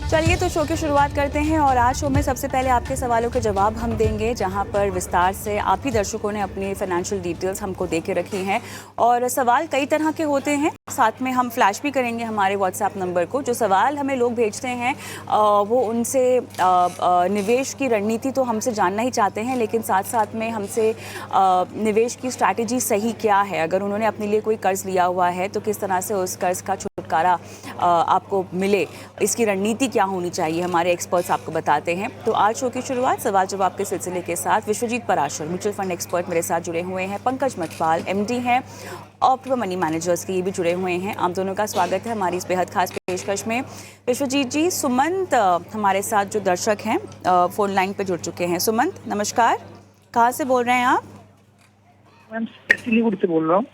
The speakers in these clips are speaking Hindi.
चलिए तो शो की शुरुआत करते हैं और आज शो में सबसे पहले आपके सवालों के जवाब हम देंगे, जहां पर विस्तार से आप ही दर्शकों ने अपनी फाइनेंशियल डिटेल्स हमको दे के रखी हैं। और सवाल कई तरह के होते हैं, साथ में हम फ्लैश भी करेंगे हमारे व्हाट्सएप नंबर को। जो सवाल हमें लोग भेजते हैं वो उनसे निवेश की रणनीति तो हमसे जानना ही चाहते हैं, लेकिन साथ साथ में हमसे निवेश की स्ट्रैटेजी सही क्या है। अगर उन्होंने अपने लिए कोई कर्ज लिया हुआ है तो किस तरह से उस कर्ज का छुटकारा आपको मिले, इसकी रणनीति क्या होनी चाहिए, हमारे एक्सपर्ट्स आपको बताते हैं। तो आज शो की शुरुआत सवाल जवाब के सिलसिले के साथ Vishwajeet Parashar mutual fund expert मेरे साथ जुड़े हुए हैं, पंकज मटवाल एमडी हैं ऑप्टिमम मनी मैनेजर्स के, ये भी जुड़े हुए हैं। आप दोनों का स्वागत है हमारी इस बेहद खास पेशकश में। विश्वजीत जी, सुमंत हमारे साथ जो दर्शक हैं फोन लाइन पे जुड़ चुके हैं। सुमंत नमस्कार, कहाँ से बोल रहे हैं आप? मैम सिलीगुड़ी से बोल रहा हूँ।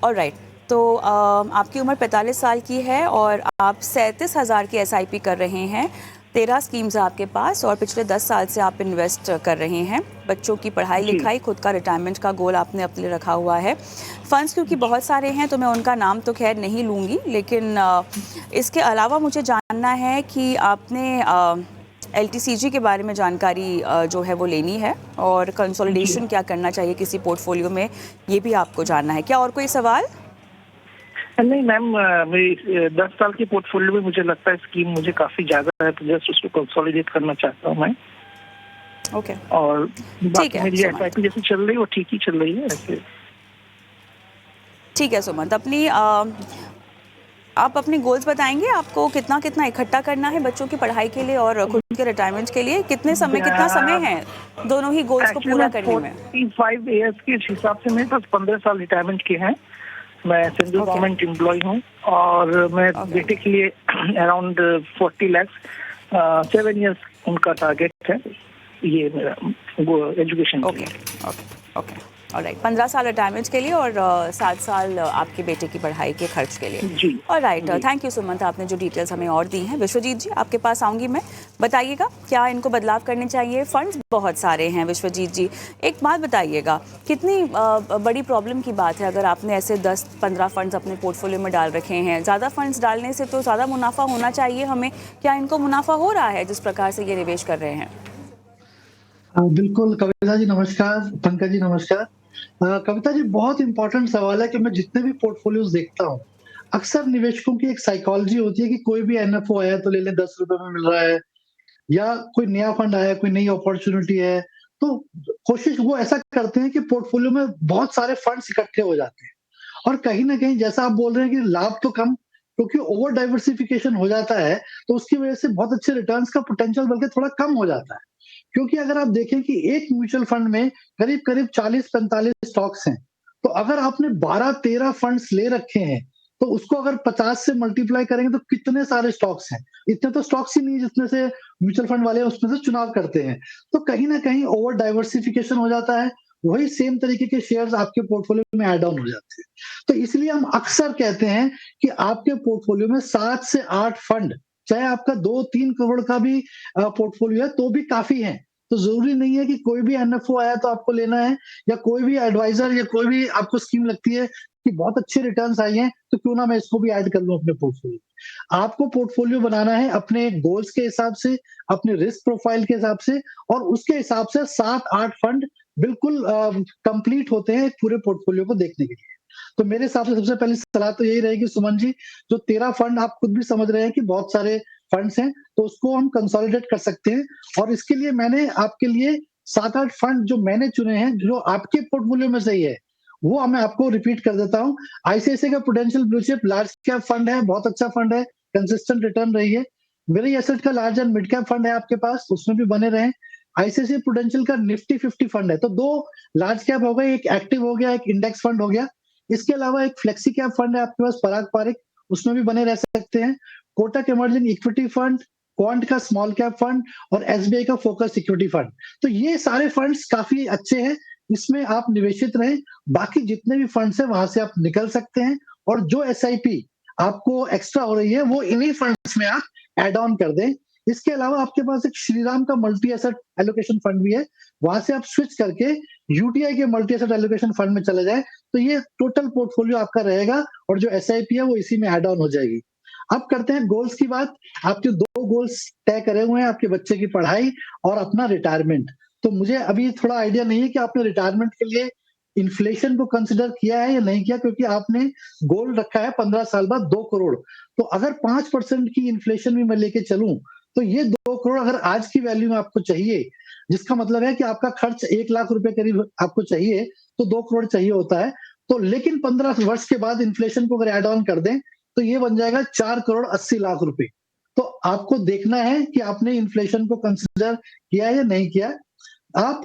ऑलराइट, तो आपकी उम्र 45 साल की है और आप 37,000 की एसआईपी कर रहे हैं। 13 स्कीम्स हैं आपके पास और पिछले 10 साल से आप इन्वेस्ट कर रहे हैं। बच्चों की पढ़ाई लिखाई, खुद का रिटायरमेंट का गोल आपने अपने लिए रखा हुआ है। फंड्स क्योंकि बहुत सारे हैं तो मैं उनका नाम तो खैर नहीं लूँगी, लेकिन इसके अलावा मुझे जानना है कि आपने LTCG के बारे में जानकारी जो है वो लेनी है, और कंसोलिडेशन क्या करना चाहिए किसी पोर्टफोलियो में, ये भी आपको जानना है। क्या और कोई सवाल? नहीं मैम, मेरी 10 साल के पोर्टफोलियो में मुझे लगता है स्कीम मुझे काफी ज्यादा है, तो जस्ट उसको कंसोलिडेट करना चाहता हूँ मैं। ओके, और ठीक है, मेरी एसआईपी जैसे चल रही है वो ठीक ही चल रही है ऐसे। ठीक है सुमंत, आप अपनी गोल्स बताएंगे, आपको कितना कितना इकट्ठा करना है बच्चों की पढ़ाई के लिए और खुद के रिटायरमेंट के लिए? कितना समय है दोनों ही गोल्स को पूरा करने में? 45 ईयर्स के हिसाब से मेरे पास 15 साल रिटायरमेंट के हैं। मैं सेंट्रल गवर्नमेंट एम्प्लॉय हूँ और मैं बेटे के लिए अराउंड 40 लाख 7 ईयर्स उनका टारगेट है, ये मेरा एजुकेशन। ओके, ऑलराइट, 15 साल रिटायरमेंट के लिए और 7 साल आपके बेटे की पढ़ाई के खर्च के लिए जी। ऑलराइट, थैंक यू सुमंत, आपने जो डिटेल्स हमें और दी हैं। विश्वजीत जी, आपके पास आऊँगी मैं, बताइएगा क्या इनको बदलाव करने चाहिए? फंड्स बहुत सारे हैं विश्वजीत जी, एक बात बताइएगा, कितनी बड़ी प्रॉब्लम की बात है अगर आपने ऐसे 10-15 फंड्स अपने पोर्टफोलियो में डाल रखे हैं? ज़्यादा फंड्स डालने से तो ज़्यादा मुनाफा होना चाहिए हमें, क्या इनको मुनाफा हो रहा है जिस प्रकार से ये निवेश कर रहे हैं? बिल्कुल कविता जी नमस्कार, पंकज जी नमस्कार। कविता जी, बहुत इंपॉर्टेंट सवाल है कि मैं जितने भी पोर्टफोलियोज देखता हूँ, अक्सर निवेशकों की एक साइकोलॉजी होती है कि कोई भी एनएफओ आया तो ले लें, 10 रुपए में मिल रहा है, या कोई नया फंड आया, कोई नई अपॉर्चुनिटी है, तो कोशिश वो ऐसा करते हैं कि पोर्टफोलियो में बहुत सारे फंड्स इकट्ठे हो जाते हैं। और कहीं न कहीं जैसा आप बोल रहे हैं कि लाभ तो कम, क्योंकि ओवर डाइवर्सिफिकेशन हो जाता है, तो उसकी वजह से बहुत अच्छे रिटर्न्स का पोटेंशियल बल्कि थोड़ा कम हो जाता है। क्योंकि अगर आप देखें कि एक म्यूचुअल फंड में करीब-करीब 40-45 स्टॉक्स हैं, तो अगर आपने 12-13 फंड्स ले रखे हैं, तो उसको अगर 50 से मल्टीप्लाई करेंगे तो कितने सारे स्टॉक्स हैं। इतने तो स्टॉक्स ही नहीं जितने से म्यूचुअल फंड वाले उसमें से चुनाव करते हैं। तो कहीं न कहीं ओवर डाइवर्सिफिकेशन हो जाता है, वही सेम तरीके के शेयर्स आपके पोर्टफोलियो में ऐड ऑन हो जाते हैं। तो इसलिए हम अक्सर कहते हैं कि आपके पोर्टफोलियो में 7 से 8 फंड, चाहे आपका 2-3 करोड़ का भी पोर्टफोलियो है तो भी काफ़ी है। तो ज़रूरी नहीं है कि कोई भी एनएफओ आया तो आपको लेना है, या कोई भी एडवाइज़र या कोई भी आपको स्कीम लगती है कि बहुत अच्छे रिटर्न्स आई हैं, तो क्यों ना मैं इसको भी ऐड कर लूँ अपने पोर्टफोलियो में। आपको पोर्टफोलियो बनाना है अपने गोल्स के हिसाब से, अपने रिस्क प्रोफाइल के हिसाब से, और उसके हिसाब से 7-8 फंड बिल्कुल कंप्लीट होते हैं एक पूरे पोर्टफोलियो को देखने के लिए। तो मेरे हिसाब से सबसे पहली सलाह तो यही रहेगी सुमन जी, जो 13 फंड आप खुद भी समझ रहे हैं कि बहुत सारे फंड्स हैं, तो उसको हम कंसोलिडेट कर सकते हैं। और इसके लिए मैंने आपके लिए 7-8 फंड जो मैंने चुने हैं, जो आपके पोर्टफोलियो में से ही है, वो मैं आपको रिपीट कर देता हूँ। आईसीआईसीआई का prudential blue chip large cap fund है, बहुत अच्छा फंड है, कंसिस्टेंट रिटर्न रही है। वेरी एसेट का large and mid cap fund है आपके पास, उसमें भी बने रहें। आईसीआईसीआई प्रूडेंशियल का निफ्टी 50 फंड है, तो 2 लार्ज कैप हो गए, एक एक्टिव हो गया, एक इंडेक्स फंड हो गया। इसके अलावा एक फ्लेक्सी कैप फंड है आपके पास, पराग पारिक, उसमें भी बने रह सकते हैं। Kotak emerging equity fund, quant का स्मॉल कैप फंड और एसबीआई का फोकस इक्विटी फंड। तो ये सारे फंड्स काफी अच्छे हैं, इसमें आप निवेशित रहें। बाकी जितने भी फंड्स हैं वहां से आप निकल सकते हैं, और जो एसआईपी आपको एक्स्ट्रा हो रही है वो इन्हीं फंड्स में आप ऐड ऑन कर दें। इसके अलावा आपके पास एक श्रीराम का मल्टी एसेट एलोकेशन फंड भी है, वहां से आप स्विच करके यूटीआई के मल्टी एसेट एलोकेशन फंड में चले जाएं, तो ये टोटल पोर्टफोलियो आपका रहेगा और जो एसआईपी है वो इसी में ऐड ऑन हो जाएगी। अब करते हैं गोल्स की बात। आपके 2 गोल्स तय करे हुए हैं, आपके बच्चे की पढ़ाई और अपना रिटायरमेंट। तो मुझे अभी थोड़ा आइडिया नहीं है कि आपने रिटायरमेंट के लिए इन्फ्लेशन को कंसीडर किया है या नहीं किया, क्योंकि आपने गोल रखा है 15 साल बाद 2 करोड़। तो अगर 5% की इन्फ्लेशन भी मैं लेके चलूँ, तो ये 2 करोड़ अगर आज की वैल्यू में आपको चाहिए, जिसका मतलब है कि आपका खर्च 1 लाख रुपए करीब आपको चाहिए, तो 2 करोड़ चाहिए होता है। तो लेकिन 15 वर्ष के बाद इन्फ्लेशन को अगर ऐड ऑन कर दें, तो ये बन जाएगा 4 करोड़ 80 लाख रुपए। तो आपको देखना है कि आपने इन्फ्लेशन को कंसीडर किया है या नहीं किया। आप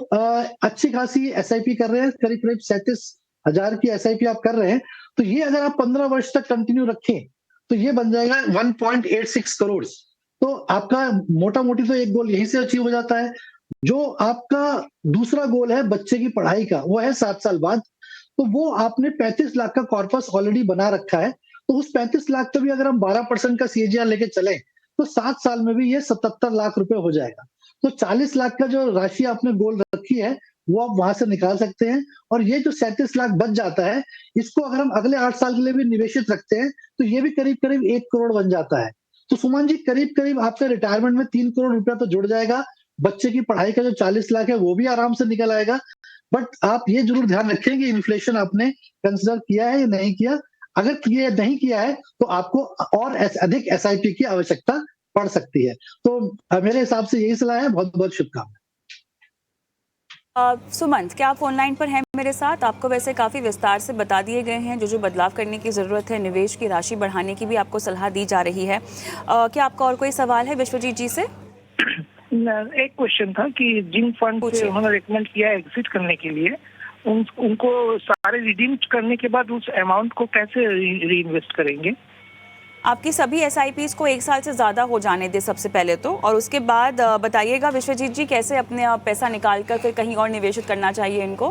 अच्छी खासी एसआईपी कर रहे हैं, करीब-करीब 37,000 की एसआईपी आप कर रहे हैं, तो ये अगर आप 15 वर्ष तक कंटिन्यू रखें, तो ये बन जाएगा 1.86 करोड़। तो आपका मोटा-मोटी तो एक गोल यहीं से अचीव हो जाता है। जो आपका दूसरा गोल है बच्चे की पढ़ाई का, वो है 7 साल बाद, तो वो आपने 35 लाख का कॉर्पस ऑलरेडी बना रखा है। तो उस 35 लाख पे भी अगर हम 12% का सीएजीआर लेके चलें, तो 7 साल में भी ये 77 लाख रुपए हो जाएगा। तो 40 लाख का जो राशि आपने गोल रखी है, वो आप वहां से निकाल सकते हैं। और ये जो 37 लाख बच जाता है, इसको अगर हम अगले 8 साल के लिए भी निवेशित रखते हैं, तो ये भी करीब-करीब 1 करोड़ बन जाता है। तो सुमन जी, करीब-करीब आपके रिटायरमेंट में 3 करोड़ रुपया तो जुड़ जाएगा। बच्चे की पढ़ाई का जो 40 लाख है, वो भी आराम से निकल आएगा। बट आप ये ज़रूर ध्यान रखें कि इन्फ्लेशन आपने कंसीडर किया है या नहीं किया। अगर ये नहीं किया है, तो आपको और अधिक एसआईपी की आवश्यकता पड़ सकती है। तो मेरे हिसाब से यही सलाह है। बहुत-बहुत शुभकामनाएँ। सुमंत, क्या आप ऑनलाइन पर हैं मेरे साथ? आपको वैसे काफ़ी विस्तार से बता दिए गए हैं जो बदलाव करने की ज़रूरत है, निवेश की राशि बढ़ाने की भी आपको सलाह दी जा रही है। क्या आपका और कोई सवाल है विश्वजीत जी से? एक क्वेश्चन था कि जिन फंड से उन्होंने रिकमेंड किया है एग्जिट करने के लिए, उनको सारे रिडीम करने के बाद उस अमाउंट को कैसे री इन्वेस्ट करेंगे? आपकी सभी एसआईपीज को 1 साल से ज़्यादा हो जाने दें सबसे पहले तो, और उसके बाद बताइएगा विश्वजीत जी कैसे अपने पैसा निकाल कर फिर कहीं और निवेशित करना चाहिए इनको।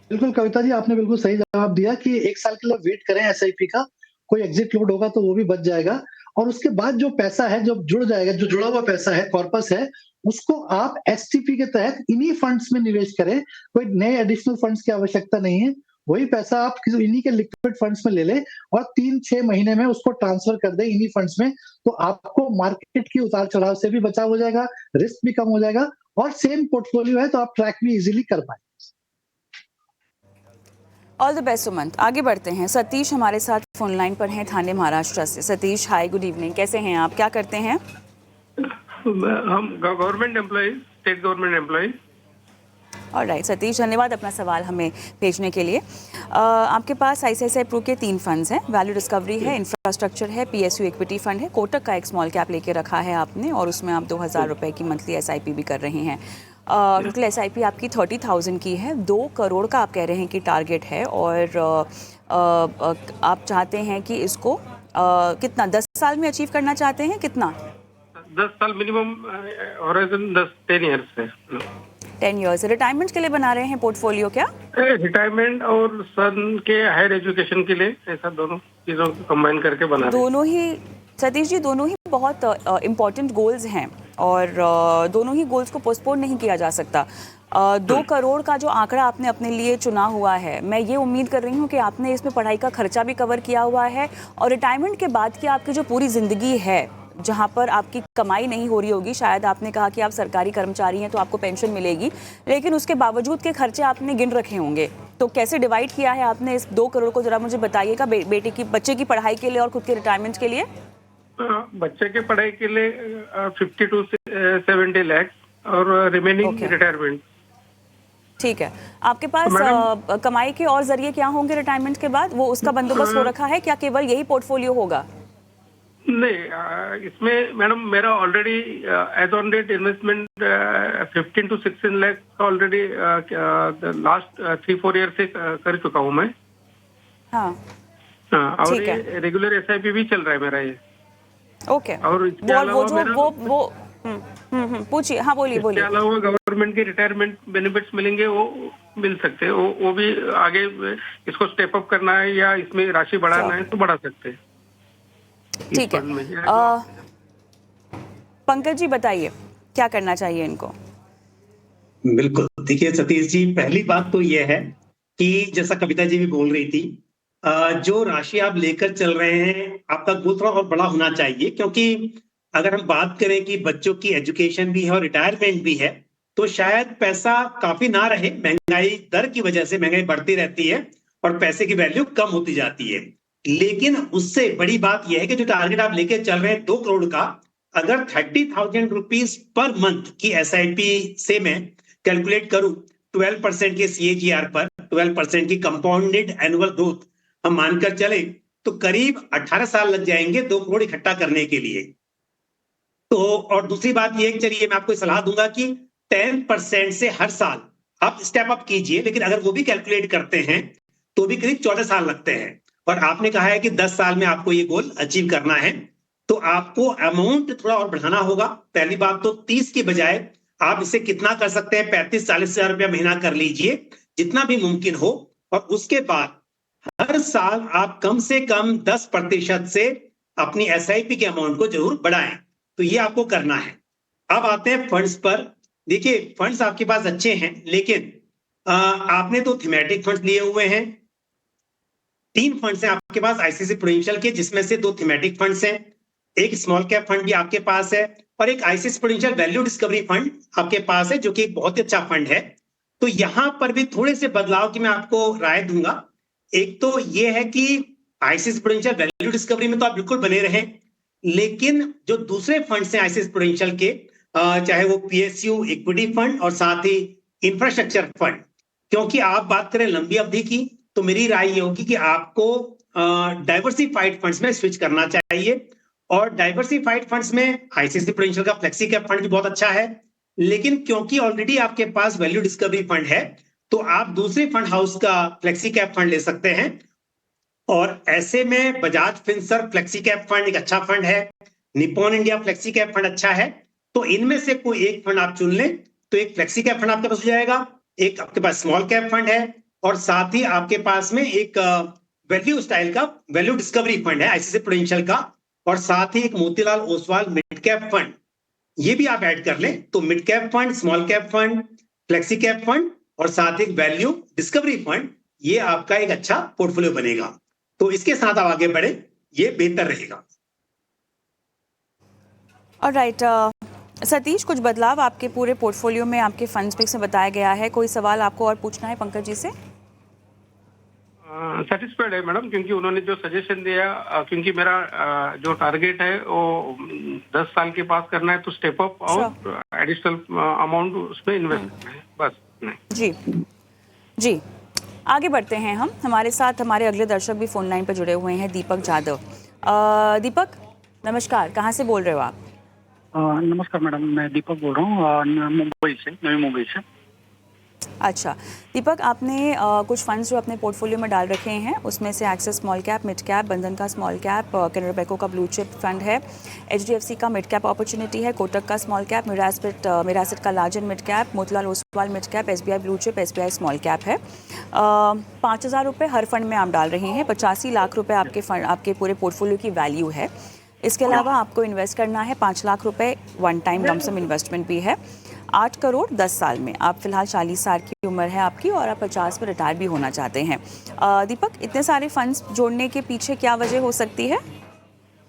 बिल्कुल कविता जी, आपने बिल्कुल सही जवाब दिया कि 1 साल के लिए वेट करें एसआईपी का। कोई एग्जिट लोड होगा तो वो भी बच जाएगा। और उसके बाद जो पैसा है, जो जुड़ जाएगा, जो जुड़ा हुआ पैसा है, कॉर्पस है, उसको आप एसटीपी के तहत इन्हीं फंड्स में निवेश करें। कोई नए एडिशनल फंड्स की आवश्यकता नहीं है। वही पैसा आप इन्हीं के लिक्विड फंड्स में ले लें और 3-6 महीने में उसको ट्रांसफर कर दें इन्हीं फंड्स में। तो आपको मार्केट की उतार-चढ़ाव से भी बचाव हो जाएगा, रिस्क भी कम हो जाएगा और सेम पोर्टफोलियो है तो आप ट्रैक भी इजीली कर पाएंगे। All the best Sumant. आगे बढ़ते हैं। सतीश हमारे साथ फोन लाइन पर हैं ठाणे महाराष्ट्र से। सतीश, हाय, गुड इवनिंग, कैसे हैं आप, क्या करते हैं? हम government employ, state government employ. Alright Satish, धन्यवाद अपना सवाल हमें भेजने के लिए। आपके पास आईसीआईसीआई प्रू के 3 फंड्स हैं, वैल्यू डिस्कवरी है, इंफ्रास्ट्रक्चर है, पीएसयू इक्विटी फंड है, कोटक का एक स्मॉल कैप लेके रखा है आपने और उसमें आप 2,000 रुपए की मंथली एसआईपी भी कर रहे हैं। टोटल एसआईपी आपकी 30,000 की है। 2 करोड़ का आप कह रहे हैं कि टारगेट है और आप चाहते हैं कि इसको कितना 10 साल में अचीव करना चाहते हैं? कितना? 10 साल मिनिमम हॉराइजन 10 ईयर्स है। 10 ईयर्स रिटायरमेंट के लिए बना रहे हैं पोर्टफोलियो क्या? रिटायरमेंट और सन के हायर एजुकेशन के लिए, ऐसा दोनों चीजों को कंबाइन करके बना रहे हैं। दोनों ही सतीश जी, दोनों ही बहुत इम्पोर्टेंट गोल्स हैं और दोनों ही गोल्स को पोस्टपोन नहीं किया जा सकता। 2 करोड़ का जो आंकड़ा आपने अपने लिए चुना हुआ है, मैं ये उम्मीद कर रही हूँ कि आपने इसमें पढ़ाई का खर्चा भी कवर किया हुआ है और रिटायरमेंट के बाद की आपकी जो पूरी ज़िंदगी है जहाँ पर आपकी कमाई नहीं हो रही होगी, शायद आपने कहा कि आप सरकारी कर्मचारी हैं तो आपको पेंशन मिलेगी, लेकिन उसके बावजूद के खर्चे आपने गिन रखे होंगे। तो कैसे डिवाइड किया है आपने इस 2 करोड़ को, जरा मुझे बताइएगा, बच्चे की पढ़ाई के लिए और खुद के रिटायरमेंट के लिए? बच्चे के पढ़ाई के लिए 50 to 70 लाख और रिमेनिंग रिटायरमेंट। ठीक है। आपके पास कमाई के और जरिए क्या होंगे रिटायरमेंट के बाद? वो उसका बंदोबस्त हो रखा है क्या, केवल यही पोर्टफोलियो होगा? नहीं, इसमें मैडम मेरा already as on date investment 15 to 16 lakh already last 3-4 year से कर चुका हूँ मैं। हाँ, और ये रेगुलर एसआईपी भी चल रहा है मेरा ये। ओके। और इसके अलावा वो पूछिए। हाँ, बोलिए। इसके अलावा गवर्नमेंट के रिटायरमेंट बेनिफिट्स मिलेंगे, वो मिल सकते हैं। वो भी आगे इसको स्टेप अप करना है या इसमें राशि बढ़ाना है तो बढ़ा सकते हैं। ठीक है। पंकज जी बताइए, क्या करना चाहिए इनको? बिल्कुल, देखिए सतीश जी, पहली बात तो ये है कि जैसा कविता जी भी बोल रही थी, जो राशि आप लेकर चल रहे हैं आपका गोल थोड़ा और बड़ा होना चाहिए, क्योंकि अगर हम बात करें कि बच्चों की एजुकेशन भी है और रिटायरमेंट भी है, तो शायद पैसा काफी ना रहे। महंगाई दर की वजह से महंगाई बढ़ती रहती है और पैसे की वैल्यू कम होती जाती है। लेकिन उससे बड़ी बात यह है कि जो टारगेट आप लेके चल रहे हैं 2 करोड़ का, अगर 30,000 रुपीज पर मंथ की एसआईपी से मैं कैलकुलेट करूं 12% के सीएजीआर पर, 12% की कंपाउंडेड एनुअल ग्रोथ हम मानकर चले, तो करीब 18 साल लग जाएंगे 2 करोड़ इकट्ठा करने के लिए। तो और दूसरी बात यह, चलिए मैं आपको सलाह दूंगा कि 10% से हर साल आप स्टेप अप कीजिए, लेकिन अगर वो भी कैलकुलेट करते हैं तो भी करीब 14 साल लगते हैं। और आपने कहा है कि 10 साल में आपको ये गोल अचीव करना है, तो आपको अमाउंट थोड़ा और बढ़ाना होगा। पहली बात तो 30 की बजाय आप इसे कितना कर सकते हैं, 35-40 हजार रुपया महीना कर लीजिए, जितना भी मुमकिन हो। और उसके बाद हर साल आप कम से कम 10% से अपनी एसआईपी के अमाउंट को जरूर बढ़ाएं। तो ये आपको करना है। अब आते हैं फंड्स पर। देखिए, फंड्स आपके पास अच्छे हैं, लेकिन आपने तो थीमेटिक फंड्स लिए हुए हैं। 3 फंड्स हैं आपके पास आईसीसी प्रूडेंशियल के, जिसमें से 2 थीमेटिक फंड्स हैं, एक स्मॉल कैप फंड भी आपके पास है और एक ICC prudential value discovery fund आपके पास है, जो कि एक बहुत ही अच्छा फंड है। तो यहां पर भी थोड़े से बदलाव की मैं आपको राय दूंगा। एक तो ये है कि आईसीसी प्रूडेंशियल वैल्यू डिस्कवरी में तो आप बिल्कुल बने रहें, लेकिन जो दूसरे फंड्स हैं आईसीसी प्रूडेंशियल के, चाहे वो पीएसयू इक्विटी फंड और साथ ही इंफ्रास्ट्रक्चर फंड, क्योंकि आप बात करें लंबी अवधि की, तो मेरी राय ये होगी कि आपको डाइवर्सिफाइड फंड्स में स्विच करना चाहिए। और डाइवर्सिफाइड फंड्स में आईसीसी प्रूडेंशियल का फ्लेक्सी कैप फंड भी बहुत अच्छा है, लेकिन क्योंकि ऑलरेडी आपके पास वैल्यू डिस्कवरी फंड है, तो आप दूसरे फंड हाउस का फ्लेक्सी कैप फंड ले सकते हैं। और ऐसे में Bajaj Finserv flexi cap fund एक अच्छा फंड है, Nippon India flexi cap fund अच्छा है। तो इनमें से कोई एक फंड आप चुन लें, तो एक फ्लेक्सी कैप फंड आपके पास हो जाएगा, एक आपके पास स्मॉल कैप फंड है, और साथ ही आपके पास में एक वैल्यू स्टाइल का वैल्यू डिस्कवरी फंड है आईसीसी प्रूडेंशियल का, और साथ ही एक Motilal Oswal mid cap fund, ये भी आप ऐड कर लें। तो mid cap fund, small cap fund, flexi cap fund और साथ ही वैल्यू डिस्कवरी फंड, ये आपका एक अच्छा पोर्टफोलियो बनेगा। तो इसके साथ आप आगे बढ़े, ये बेहतर रहेगा। ऑलराइट, सतीश, कुछ बदलाव आपके पूरे पोर्टफोलियो में आपके फंड्स मिक्स में बताया गया है। कोई सवाल आपको और पूछना है पंकज जी से? सेटिस्फाइड है मैडम, क्योंकि उन्होंने जो सजेशन दिया, क्योंकि मेरा जो टारगेट है वो 10 साल के पास करना है, तो स्टेप अप और एडिशनल अमाउंट उसमें इन्वेस्ट करना है, बस नहीं। जी जी, आगे बढ़ते हैं हम। हमारे साथ हमारे अगले दर्शक भी फोन लाइन पर जुड़े हुए हैं, दीपक जाधव। दीपक नमस्कार, कहाँ से बोल रहे हो आप? नमस्कार मैडम, मैं दीपक बोल रहा हूँ मुंबई से, नवी मुंबई से। अच्छा दीपक, आपने कुछ फंड्स जो अपने पोर्टफोलियो में डाल रखे हैं, उसमें से axis small cap, mid cap, बंधन का स्मॉल कैप, कैनरा बैंक का ब्लू चिप फंड है, एचडीएफसी का मिड कैप अपॉर्चुनिटी है, कोटक का स्मॉल कैप, मिरासिट का large and mid cap, Motilal Oswal mid cap, SBI blue chip, SBI small cap है। 5,000 रुपये हर फंड में आप डाल रहे हैं। 85 लाख रुपये आपके पूरे पोर्टफोलियो की वैल्यू है। इसके अलावा आपको इन्वेस्ट करना है 5 लाख रुपए, वन टाइम लमसम इन्वेस्टमेंट भी है। 8 करोड़ 10 साल में। आप फिलहाल 40 साल की उम्र है आपकी और आप 50 में रिटायर भी होना चाहते हैं। दीपक, इतने सारे फंड्स जोड़ने के पीछे क्या वजह हो सकती है?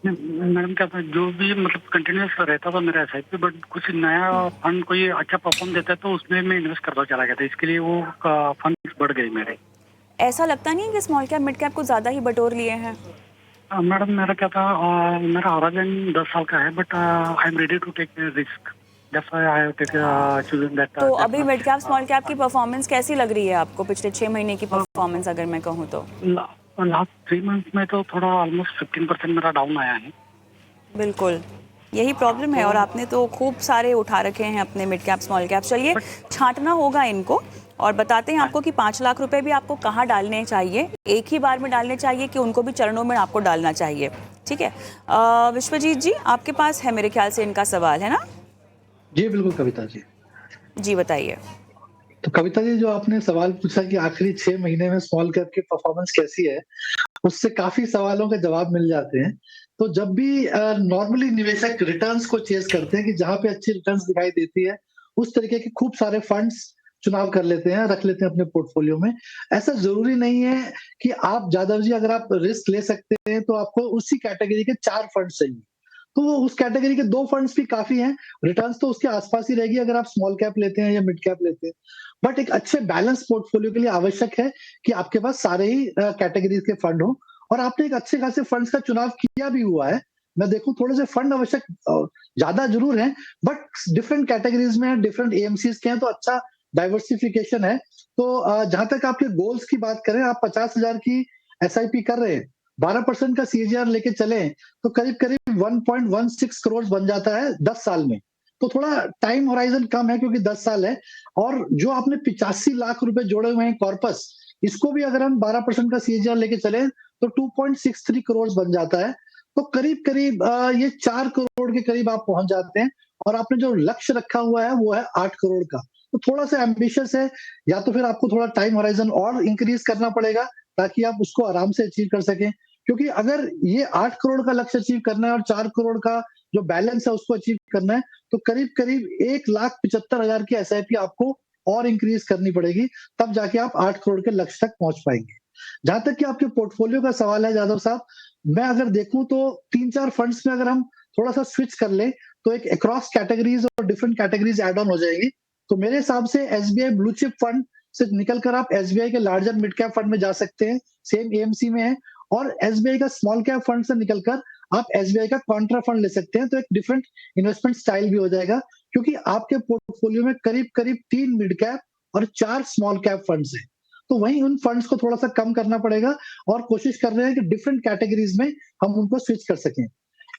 मैडम क्या था, जो भी मतलब कंटिन्यूस रहता था मेरा एसआईपी, बट कुछ नया फंड कोई अच्छा परफॉर्म देता है तो उसमें मैं इन्वेस्ट करता चला गया था, इसके लिए वो फंड्स बढ़ गए मेरे। ऐसा लगता नहीं है कि स्मॉल कैप मिड कैप को ज़्यादा ही बटोर लिए हैं? मैडम मेरा क्या था, मेरा हॉराइजन 10 साल का है, but I am ready to take risk, that's why I have chosen that. तो अभी मिड कैप स्मॉल कैप की परफॉर्मेंस कैसी लग रही है आपको? पिछले 6 महीने की परफॉर्मेंस अगर मैं कहूँ तो लास्ट 3 मंथ में तो थोड़ा ऑलमोस्ट 15% मेरा डाउन आया है। बिल्कुल यही प्रॉब्लम है, और आपने तो खूब सारे उठा रखे हैं अपने मिड कैप स्मॉल कैप। चलिए छांटना होगा इनको और बताते हैं आपको कि 5 लाख रुपए भी आपको कहाँ डालने चाहिए। एक ही बार में डालने चाहिए कि उनको भी चरणों में आपको डालना चाहिए? ठीक है, विश्वजीत जी आपके पास है मेरे ख्याल से इनका सवाल, है ना? जी बिल्कुल कविता जी। जी बताइए। तो कविता जी, जो आपने सवाल पूछा कि आखिरी 6 महीने में स्मॉल कैप की परफॉर्मेंस कैसी है, उससे काफी सवालों के जवाब मिल जाते हैं। तो जब भी नॉर्मली निवेशक रिटर्न्स को चेज करते हैं कि जहां पे अच्छी रिटर्न्स दिखाई देती है, उस तरीके के खूब सारे फंड्स चुनाव कर लेते हैं, रख लेते हैं अपने पोर्टफोलियो में। ऐसा ज़रूरी नहीं है कि आप जादव जी अगर आप रिस्क ले सकते हैं तो आपको उसी कैटेगरी के 4 फंड चाहिए। तो वो उस कैटेगरी के 2 फंड्स भी काफ़ी हैं, रिटर्न्स तो उसके आस-पास ही रहेगी अगर आप स्मॉल कैप लेते हैं या मिड कैप लेते हैं। बट एक अच्छे बैलेंस पोर्टफोलियो के लिए आवश्यक है कि आपके पास सारे ही कैटेगरीज़ के फंड हों और आपने एक अच्छे खासे फंड्स का चुनाव किया भी हुआ है। मैं देखूँ थोड़े से फंड आवश्यक ज़्यादा ज़रूर हैं, बट डिफरेंट कैटेगरीज़ में हैं, डिफरेंट एएमसीज़ के हैं, तो अच्छा डाइवर्सिफिकेशन है। तो जहाँ तक आपके गोल्स की बात करें, आप 50,000 की एसआईपी कर रहे हैं, 12% का सीएजीआर लेके चलें, तो करीब-करीब 1.16 करोड़ बन जाता है 10 साल में। तो थोड़ा टाइम होराइज़न कम है क्योंकि 10 साल है और जो आपने 85 लाख रुपए जोड़े हुए हैं कॉर्पस, इसको भी अगर हम 12% का सीएजीआर लेके चलें, तो 2.63 करोड़ बन जाता है। तो करीब-करीब ये 4 करोड़ के करीब आप पहुँच जाते हैं और आपने जो लक्ष्य रखा हुआ है, वो है 8 करोड़ का। तो थोड़ा-सा एम्बिशियस है, या तो फिर आपको थोड़ा टाइम होराइज़न और इंक्रीज़ करना पड़ेगा, ताकि आप उसको आराम से अचीव कर सकें। क्योंकि अगर ये 8 करोड़ का लक्ष्य अचीव करना है और 4 करोड़ का जो बैलेंस है उसको अचीव करना है, तो करीब-करीब 1,75,000 की एसआईपी आपको और इंक्रीज़ करनी पड़ेगी, तब जाके आप 8 करोड़ के लक्ष्य तक पहुँच पाएँगे। जहाँ तक कि आपके पोर्टफोलियो का सवाल है जादव साहब, मैं अगर देखूँ तो 3-4 फंड्स में अगर हम थोड़ा-सा स्विच कर लें, तो एक अक्रॉस कैटेगरीज़ और डिफरेंट कैटेगरीज़ ऐड ऑन हो जाएँगी। तो मेरे हिसाब से एसबीआई ब्लू चिप फंड से निकल कर आप एसबीआई के लार्जर मिड कैप फंड में जा सकते हैं, सेम एएमसी में है, और एसबीआई का स्मॉल कैप फंड से निकलकर आप एसबीआई का कॉन्ट्रा फंड ले सकते हैं, तो एक डिफरेंट इन्वेस्टमेंट स्टाइल भी हो जाएगा, क्योंकि आपके पोर्टफोलियो में करीब-करीब 3 मिड कैप और 4 स्मॉल कैप फंड्स हैं। तो वहीं उन फंड्स को थोड़ा-सा कम करना पड़ेगा और कोशिश कर रहे हैं कि डिफरेंट कैटेगरीज़ में हम उनको स्विच कर सकें।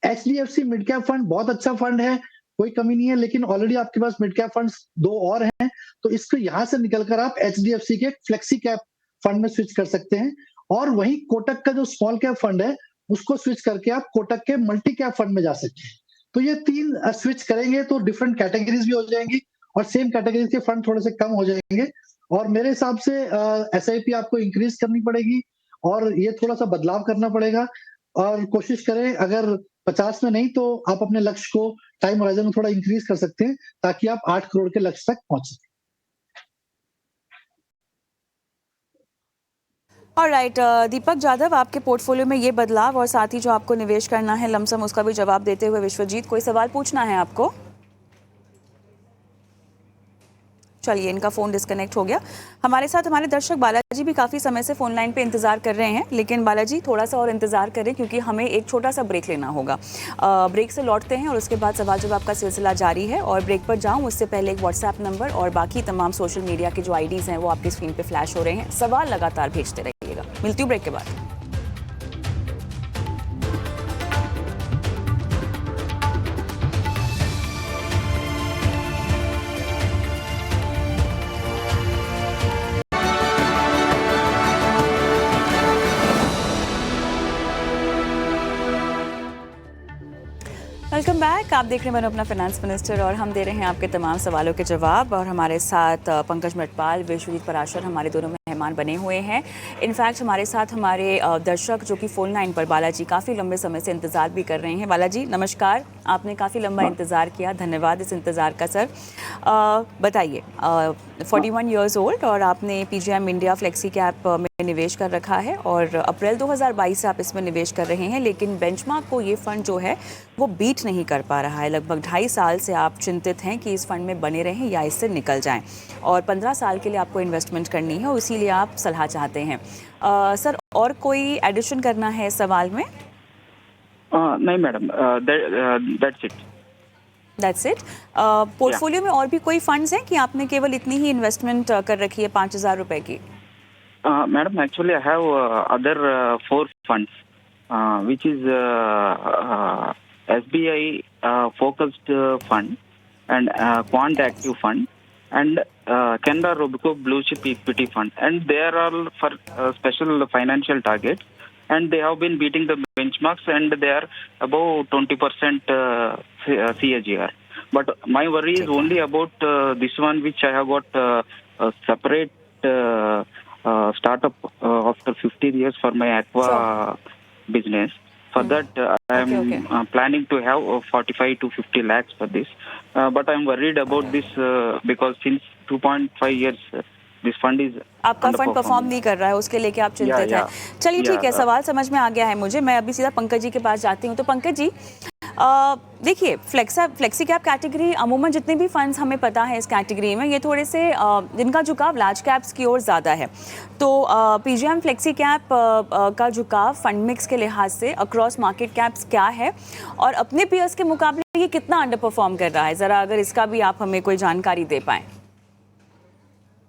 एचडीएफसी मिड कैप फंड बहुत अच्छा फंड है, कोई कमी नहीं है, लेकिन ऑलरेडी आपके पास मिड कैप फंड्स 2 और हैं, तो इसको यहाँ से निकलकर आप एचडीएफसी के फ्लेक्सी कैप फंड में स्विच कर सकते हैं और वहीं कोटक का जो स्मॉल कैप फंड है, उसको स्विच करके आप कोटक के मल्टी कैप फंड में जा सकते हैं। तो ये 3 स्विच करेंगे तो डिफरेंट कैटेगरीज़ भी हो जाएँगी और सेम कैटेगरीज़ के फंड थोड़े से कम हो जाएँगे और मेरे हिसाब से एसआईपी आपको इंक्रीज़ करनी पड़ेगी और ये थोड़ा-सा बदलाव करना पड़ेगा और कोशिश करें, अगर 50 में नहीं तो आप अपने लक्ष्य को टाइम होराइज़न में थोड़ा इंक्रीज़ कर सकते हैं, ताकि आप 8 करोड़ के लक्ष्य तक पहुँच सकें। ऑलराइट, दीपक जाधव, आपके पोर्टफोलियो में ये बदलाव और साथ ही जो आपको निवेश करना है लमसम, उसका भी जवाब देते हुए विश्वजीत, कोई सवाल पूछना है आपको? चलिए, इनका फ़ोन डिस्कनेक्ट हो गया। हमारे साथ हमारे दर्शक बालाजी भी काफ़ी समय से फ़ोन लाइन पे इंतज़ार कर रहे हैं, लेकिन बालाजी थोड़ा सा और इंतज़ार करें क्योंकि हमें एक छोटा सा ब्रेक लेना होगा। ब्रेक से लौटते हैं और उसके बाद सवाल जवाब का सिलसिला जारी है। और ब्रेक पर जाऊँ उससे पहले एक व्हाट्सएप नंबर और बाकी तमाम सोशल मीडिया के जो आईडीज़ हैं वो आपकी स्क्रीन पर फ्लैश हो रहे हैं। सवाल लगातार भेजते रहिएगा। मिलती हूँ ब्रेक के बाद। Welcome back. आप देख रहे हैं मैंने अपना फाइनेंस मिनिस्टर और हम दे रहे हैं आपके तमाम सवालों के जवाब। और हमारे साथ पंकज मटपाल, विश्वजीत पराशर हमारे दोनों मेहमान बने हुए हैं। इनफैक्ट हमारे साथ हमारे दर्शक जो कि फ़ोन लाइन पर बालाजी काफ़ी लंबे समय से इंतज़ार भी कर रहे हैं। बालाजी नमस्कार, आपने काफ़ी लंबा इंतज़ार किया, धन्यवाद इस इंतज़ार का सर। बताइए, 41 ईयर्स ओल्ड और आपने पीजीएम इंडिया फ्लेक्सी कैप में निवेश कर रखा है और अप्रैल 2022 से आप इसमें निवेश कर रहे हैं, लेकिन बेंचमार्क को ये फ़ंड जो है वो बीट नहीं कर पा रहा है। लगभग 2.5 साल से आप चिंतित हैं कि इस फंड में बने रहें या इससे निकल जाएं और 15 साल के लिए आपको इन्वेस्टमेंट करनी है और इसीलिए आप सलाह चाहते हैं। सर, और कोई एडिशन करना है सवाल में? नहीं मैडम, दैट्स इट। पोर्टफोलियो में और भी कोई फंड्स हैं कि आपने केवल इतनी ही इन्वेस्टमेंट कर रखी है 5,000 रुपए की? Madam, actually I have other 4 funds, which is SBI focused fund and Quant Active fund and Canara Robeco Blue Chip Equity fund, and they are all for special financial targets, and they have been beating the benchmarks and they are above 20% CAGR. But my worry is only about this one, which I have got a separate startup after 15 years for my aqua business. For that, I am planning to have 45 to 50 lakhs for this. but I'm worried about this because since 2.5 years this fund is आपका फंड परफॉर्म underperforming. नहीं कर रहा है, उसके लेके आप चिंतित या, हैं। चलिए ठीक है, या, सवाल समझ में आ गया है मुझे। मैं अभी सीधा पंकज जी के पास जाती हूँ। तो पंकज जी, देखिए, फ्लेक्सी कैप कैटेगरी, अमूमन जितने भी फंड्स हमें पता है इस कैटेगरी में, ये थोड़े से जिनका झुकाव लार्ज कैप्स की ओर ज़्यादा है। तो पीजीएम फ्लेक्सी कैप का झुकाव फंड मिक्स के लिहाज से अक्रॉस मार्केट कैप्स क्या है, और अपने पीयर्स के मुकाबले ये कितना अंडर परफॉर्म कर रहा है? ज़रा अगर इसका भी आप हमें कोई जानकारी दे पाएँ।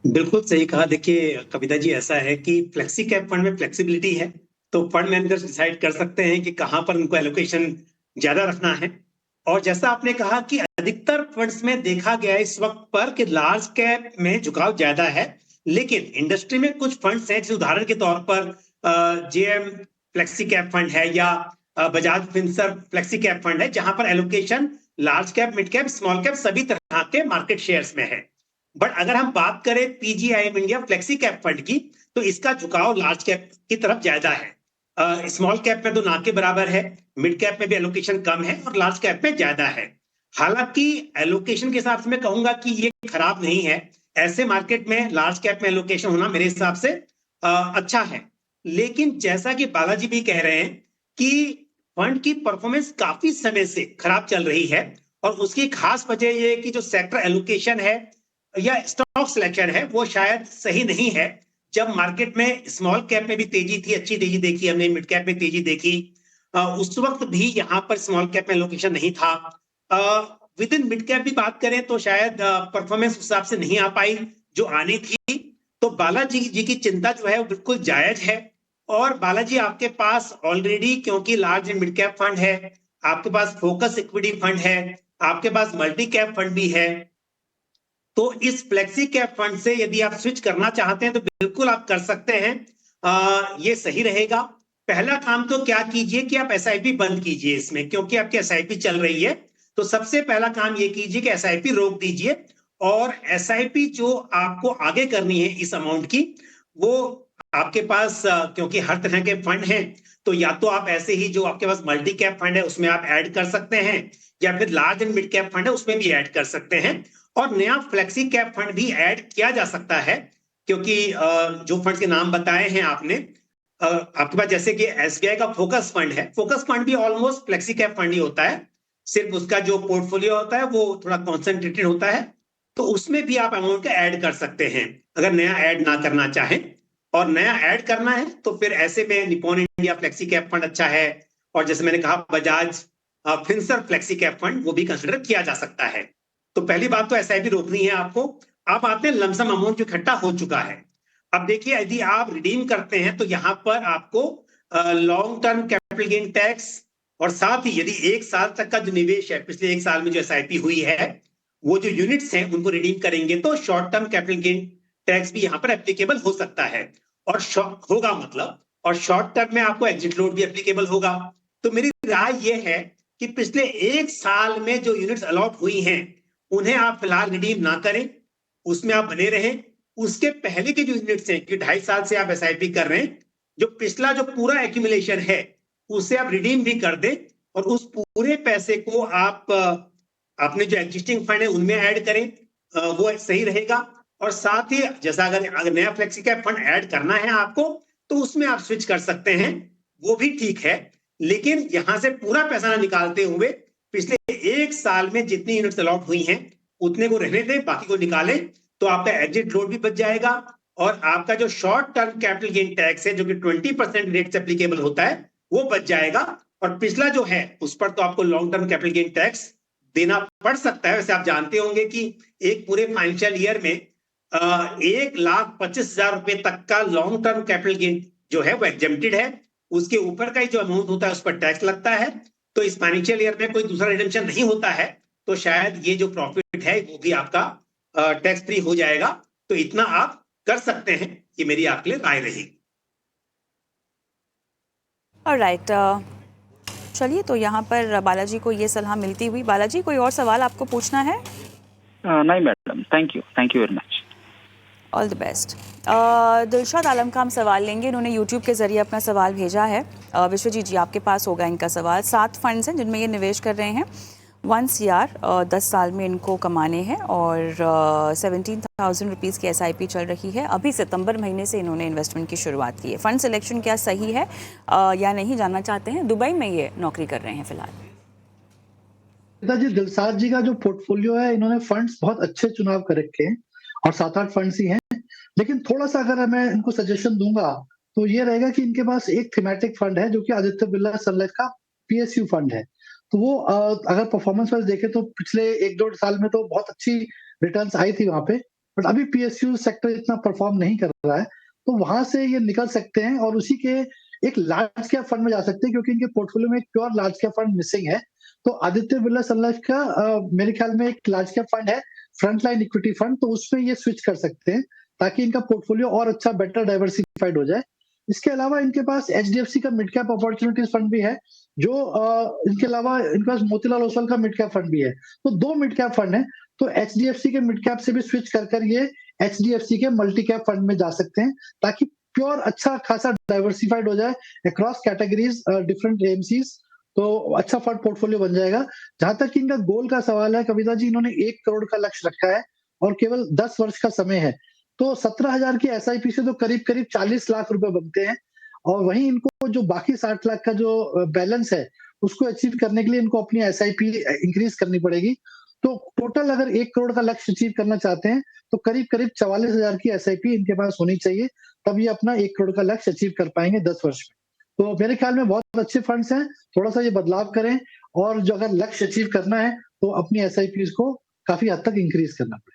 बिल्कुल सही कहा। देखिए कविता जी, ऐसा है कि फ्लेक्सी कैप फंड में फ्लेक्सिबिलिटी है, तो फंड मैनेजर्स डिसाइड कर सकते हैं कि कहां पर उनको एलोकेशन ज्यादा रखना है। और जैसा आपने कहा कि अधिकतर फंड्स में देखा गया है इस वक्त पर कि लार्ज कैप में झुकाव ज्यादा है, लेकिन इंडस्ट्री में कुछ फंड्स हैं, जैसे उदाहरण के तौर पर जेएम फ्लेक्सी कैप फंड है या Bajaj Finserv flexi cap fund है, जहां पर allocation large cap, mid cap, small cap सभी तरह के मार्केट शेयर्स में है। बट अगर हम बात करें PGIM India flexi cap fund की, तो इसका झुकाव लार्ज कैप की तरफ ज्यादा है। स्मॉल कैप में तो ना के बराबर है, मिड कैप में भी एलोकेशन कम है और लार्ज कैप में ज्यादा है। हालांकि एलोकेशन के हिसाब से मैं कहूंगा कि ये खराब नहीं है। ऐसे मार्केट में लार्ज कैप में एलोकेशन होना मेरे हिसाब से अच्छा है। लेकिन जैसा कि बालाजी भी कह रहे हैं कि फंड की परफॉर्मेंस काफी समय से खराब चल रही है, और उसकी खास वजह ये कि जो सेक्टर एलोकेशन है या स्टॉक सिलेक्शन है वो शायद सही नहीं है। जब मार्केट में स्मॉल कैप में भी तेजी थी, अच्छी तेजी देखी हमने, मिड कैप में तेजी देखी, उस वक्त भी यहाँ पर स्मॉल कैप में एलोकेशन नहीं था। विद इन मिड कैप भी बात करें तो शायद परफॉर्मेंस उस हिसाब से नहीं आ पाई जो आनी थी। तो बालाजी जी की चिंता जो है वो बिल्कुल जायज है। और बालाजी, आपके पास ऑलरेडी, क्योंकि large and mid cap fund है, आपके पास फोकस इक्विटी फंड है, आपके पास मल्टी कैप फंड भी है, तो इस फ्लेक्सी कैप फंड से यदि आप स्विच करना चाहते हैं तो बिल्कुल आप कर सकते हैं। ये सही रहेगा। पहला काम तो क्या कीजिए कि आप एसआईपी बंद कीजिए इसमें, क्योंकि आपकी एसआईपी चल रही है। तो सबसे पहला काम ये कीजिए कि एसआईपी रोक दीजिए, और एसआईपी जो आपको आगे करनी है इस अमाउंट की, वो आपके पास क्योंकि हर तरह के फंड हैं, तो या तो आप ऐसे ही जो आपके पास मल्टी कैप फंड है उसमें आप ऐड कर सकते हैं, या फिर large and mid cap fund है उसमें भी ऐड कर सकते हैं। और नया फ्लेक्सी कैप फंड भी ऐड किया जा सकता है, क्योंकि जो फंड के नाम बताए हैं आपने, आपके पास जैसे कि एसबीआई का फोकस फंड है, फोकस फंड भी ऑलमोस्ट फ्लेक्सी कैप फंड ही होता है, सिर्फ उसका जो पोर्टफोलियो होता है वो थोड़ा कॉन्सेंट्रेटेड होता है। तो उसमें भी आप अमाउंट का ऐड कर सकते हैं अगर नया ऐड ना करना चाहें। और नया ऐड करना है तो फिर ऐसे में Nippon India flexi cap fund अच्छा है, और जैसे मैंने कहा Bajaj Finserv flexi cap fund वो भी कंसिडर किया जा सकता है। तो पहली बात तो एसआईपी रोकनी है आपको। अब आते हैं लमसम अमाउंट जो इकट्ठा हो चुका है। अब देखिए, यदि आप रिडीम करते हैं तो यहाँ पर आपको long term capital gain tax, और साथ ही यदि 1 साल तक का जो निवेश है, पिछले 1 साल में जो एसआईपी हुई है, वो जो यूनिट्स हैं उनको रिडीम करेंगे तो short term capital gain tax भी यहाँ पर एप्लीकेबल हो सकता है, और होगा मतलब, और शॉर्ट टर्म में आपको एग्जिट लोड भी एप्लीकेबल होगा। तो मेरी राय ये है कि पिछले 1 साल में जो यूनिट्स अलॉट हुई हैं उन्हें आप फिलहाल रिडीम ना करें, उसमें आप बने रहें। उसके पहले के जो यूनिट्स हैं कि 2.5 साल से आप एसआईपी कर रहे हैं, जो पिछला जो पूरा एक्यूमुलेशन है उसे आप रिडीम भी कर दें, और उस पूरे पैसे को आप अपने जो एग्जिस्टिंग फंड है उनमें ऐड करें, वो सही रहेगा। और साथ ही जैसा अगर नया फ्लेक्सी कैप फंड ऐड करना है आपको तो उसमें आप स्विच कर सकते हैं, वो भी ठीक है। लेकिन यहां से पूरा पैसा ना निकालते हुए पिछले 1 साल में जितनी यूनिट्स अलॉट हुई हैं उतने को रहने दें, बाकी को निकालें, तो आपका एग्जिट लोड भी बच जाएगा, और आपका जो short term capital gain tax है जो कि 20% रेट से एप्लीकेबल होता है वो बच जाएगा। और पिछला जो है उस पर तो आपको long term capital gain tax देना पड़ सकता है। वैसे आप जानते होंगे कि एक पूरे फाइनेंशियल ईयर में 1,25,000 रुपए तक का लॉन्ग टर्म कैपिटल गेन जो है वो एग्जेम्प्टेड है, उसके ऊपर का ही जो अमाउंट होता है उस पर टैक्स लगता है। तो इस फाइनेंशियल ईयर में कोई दूसरा रिडेम्पशन नहीं होता है, तो शायद ये जो प्रॉफिट है वो भी आपका टैक्स फ्री हो जाएगा। तो इतना आप कर सकते हैं, ये मेरी आपके लिए राय रहेगी। ऑलराइट, चलिए, तो यहाँ पर बालाजी को ये सलाह मिलती हुई, बालाजी कोई और सवाल आपको पूछना है? नहीं madam, thank you very much. All the best. Dilshad Alam का हम सवाल लेंगे, इन्होंने यूट्यूब के जरिए अपना सवाल भेजा है। विश्वजीत जी, आपके पास होगा इनका सवाल। 7 फंड्स हैं जिनमें ये निवेश कर रहे हैं, 1 CR 10 साल में इनको कमाने हैं और 17,000 रुपीज़ की SIP चल रही है। अभी सितंबर महीने से इन्होंने इन्वेस्टमेंट की शुरुआत की है। फंड सिलेक्शन क्या सही है या नहीं जानना चाहते हैं। दुबई में ये नौकरी कर रहे हैं फिलहाल। जी दिलसाद जी का जो पोर्टफोलियो है, इन्होंने फंड्स बहुत अच्छे चुनाव कर रखे हैं और 7-8 फंड्स ही हैं। लेकिन थोड़ा-सा अगर मैं इनको सजेशन दूंगा तो ये रहेगा कि इनके पास एक थीमेटिक फंड है जो कि आदित्य बिरला सन लाइफ का PSU फंड है। तो वो अगर परफॉर्मेंस वाइज देखें तो पिछले 1-1.5 साल में तो बहुत अच्छी रिटर्न्स आई थी वहां पे, बट अभी PSU सेक्टर इतना परफॉर्म नहीं कर रहा है, तो वहां से ये निकल सकते हैं और उसी के एक लार्ज कैप फंड में जा सकते हैं, क्योंकि इनके पोर्टफोलियो में एक pure large cap fund missing है। तो आदित्य बिरला सन लाइफ का मेरे ख्याल में एक लार्ज कैप फंड है, फ्रंटलाइन इक्विटी फंड, तो उसमें ये स्विच कर सकते हैं ताकि इनका पोर्टफोलियो और अच्छा बेटर डाइवर्सिफाइड हो जाए। इसके अलावा इनके पास HDFC का मिड कैप अपॉर्चुनिटीज फंड भी है, जो इनके अलावा इनके पास मोतीलाल ओसवाल का मिड कैप फंड भी है। तो 2 मिड कैप फंड है, तो HDFC के मिड कैप से भी स्विच कर ये HDFC के मल्टी कैप फंड में जा सकते हैं, ताकि प्योर अच्छा खासा डाइवर्सिफाइड हो जाए अक्रॉस कैटेगरीज डिफरेंट AMCs, तो अच्छा फंड पोर्टफोलियो बन जाएगा। जहां तक इनका गोल का सवाल है, कविता जी, इन्होंने 1 करोड़ का लक्ष्य रखा है और केवल 10 वर्ष का समय है। तो 17,000 की SIP से तो करीब 40 लाख रुपए बनते हैं, और वहीं इनको जो बाकी 60 लाख का जो बैलेंस है उसको अचीव करने के लिए इनको अपनी SIP इंक्रीज करनी पड़ेगी। तो टोटल अगर 1 करोड़ का लक्ष्य अचीव करना चाहते हैं तो करीब 44,000 की SIP इनके पास होनी चाहिए, तब ये अपना 1 करोड़ का लक्ष्य अचीव कर पाएंगे 10 वर्ष में। तो मेरे ख्याल में बहुत अच्छे फंड्स हैं, थोड़ा सा ये बदलाव करें, और जो अगर लक्ष्य अचीव करना है तो अपनी SIPs को काफी हद तक इंक्रीज करना पड़ेगा।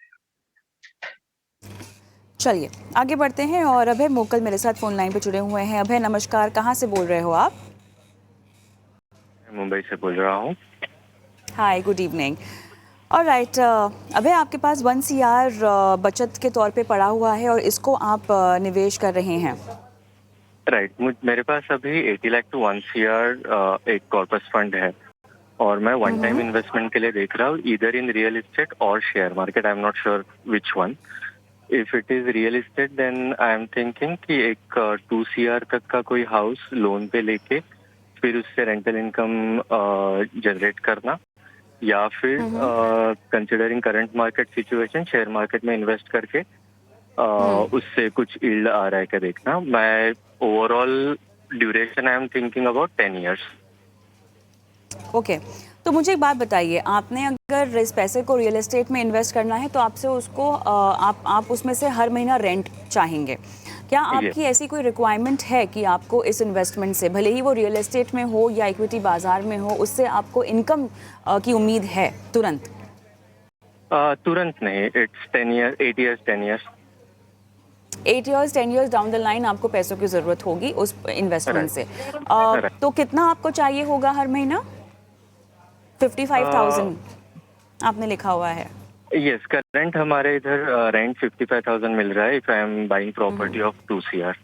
चलिए आगे बढ़ते हैं और अभय मोकल मेरे साथ फोन लाइन पे जुड़े हुए हैं। अभय नमस्कार, कहाँ से बोल रहे हो आप? मुंबई से बोल रहा हूँ। हाय, गुड इवनिंग। ऑलराइट अभय, आपके पास 1 CR बचत के तौर पे पड़ा हुआ है और इसको आप निवेश कर रहे हैं। राइट, मेरे पास अभी 80 लाख टू 1 CR एक कॉर्पस फंड है और मैं वन टाइम इन्वेस्टमेंट के लिए देख रहा हूँ, इधर इन रियल एस्टेट और share market. I am not sure which one. If it is real estate then I am thinking कि एक 2 CR तक का कोई हाउस लोन पे लेके फिर उससे रेंटल इनकम जनरेट करना, या फिर considering current market situation share market में इन्वेस्ट करके उससे कुछ यील्ड आ रहा है क्या देखना। मैं overall duration I am thinking about 10 years। Okay, तो मुझे एक बात बताइए, आपने अगर इस पैसे को रियल एस्टेट में इन्वेस्ट करना है तो आपसे उसको आप उसमें से हर महीना रेंट चाहेंगे। क्या आपकी ऐसी कोई रिक्वायरमेंट है कि आपको इस इन्वेस्टमेंट से, भले ही वो रियल एस्टेट में हो या इक्विटी बाजार में हो, उससे आपको इनकम की उम्मीद है तुरंत? तुरंत नहीं, it's 10 years, 8 years, 10 years। 8 years, 10 years down the line आपको पैसों की जरूरत होगी उस इन्वेस्टमेंट से। तो कितना आपको चाहिए होगा हर महीना? 55,000 आपने लिखा हुआ है। यस, करंट हमारे इधर रेंट 55,000 मिल रहा है if I am buying property of 2 CR।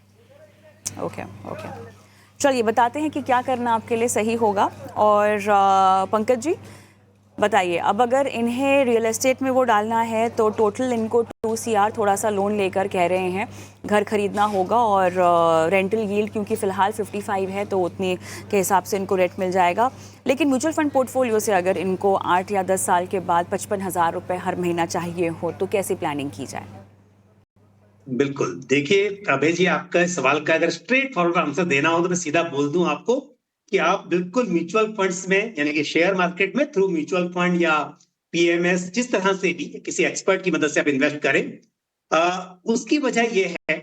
Okay okay, चलिए बताते हैं कि क्या करना आपके लिए सही होगा। और पंकज जी बताइए, अब अगर इन्हें रियल एस्टेट में वो डालना है तो टोटल इनको 2 CR थोड़ा सा लोन लेकर कह रहे हैं घर खरीदना होगा, और रेंटल यील्ड क्योंकि फ़िलहाल 55 है तो उतनी के हिसाब से इनको रेट मिल जाएगा। लेकिन म्यूचुअल फंड पोर्टफोलियो से अगर इनको 8 या 10 साल के बाद 55,000 रुपये हर महीना चाहिए हो तो कैसी प्लानिंग की जाए? बिल्कुल, देखिए अभय जी, आपका सवाल का अगर स्ट्रेट फॉरवर्ड आंसर देना हो तो मैं सीधा बोल दूं आपको कि आप बिल्कुल म्यूचुअल फंड्स में, यानी कि शेयर मार्केट में थ्रू म्यूचुअल फंड या PMS, जिस तरह से भी किसी एक्सपर्ट की मदद से आप इन्वेस्ट करें। उसकी वजह यह है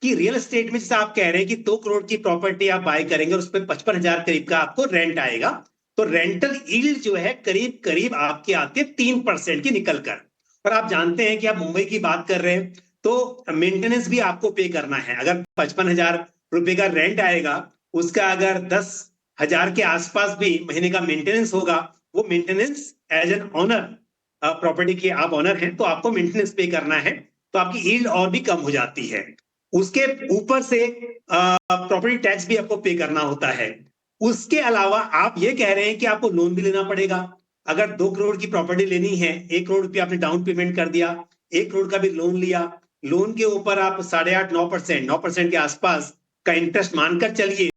कि रियल एस्टेट में जैसे आप कह रहे हैं कि 2 करोड़ की प्रॉपर्टी आप बाय करेंगे और उस पर 55,000 करीब का आपको रेंट आएगा, तो रेंटल यील्ड जो है करीब करीब आपके आते 3% की निकल कर। और आप जानते हैं कि आप मुंबई की बात कर रहे हैं तो मेंटेनेंस भी आपको पे करना है। अगर 55,000 रुपए का रेंट आएगा, उसका अगर 10,000 के आसपास भी महीने का मेंटेनेंस होगा, वो maintenance as an owner, property के आप ऑनर हैं तो आपको मेंटेनेंस पे करना है, तो आपकी यील्ड और भी कम हो जाती है। उसके ऊपर से प्रॉपर्टी टैक्स भी आपको पे करना होता है। उसके अलावा आप ये कह रहे हैं कि आपको लोन भी लेना पड़ेगा। अगर 2 करोड़ की प्रॉपर्टी लेनी है, 1 करोड़ रुपया आपने डाउन पेमेंट कर दिया, 1 करोड़ का भी लोन लिया, लोन के ऊपर आप 8.5-9% के आसपास का इंटरेस्ट मानकर चलिए,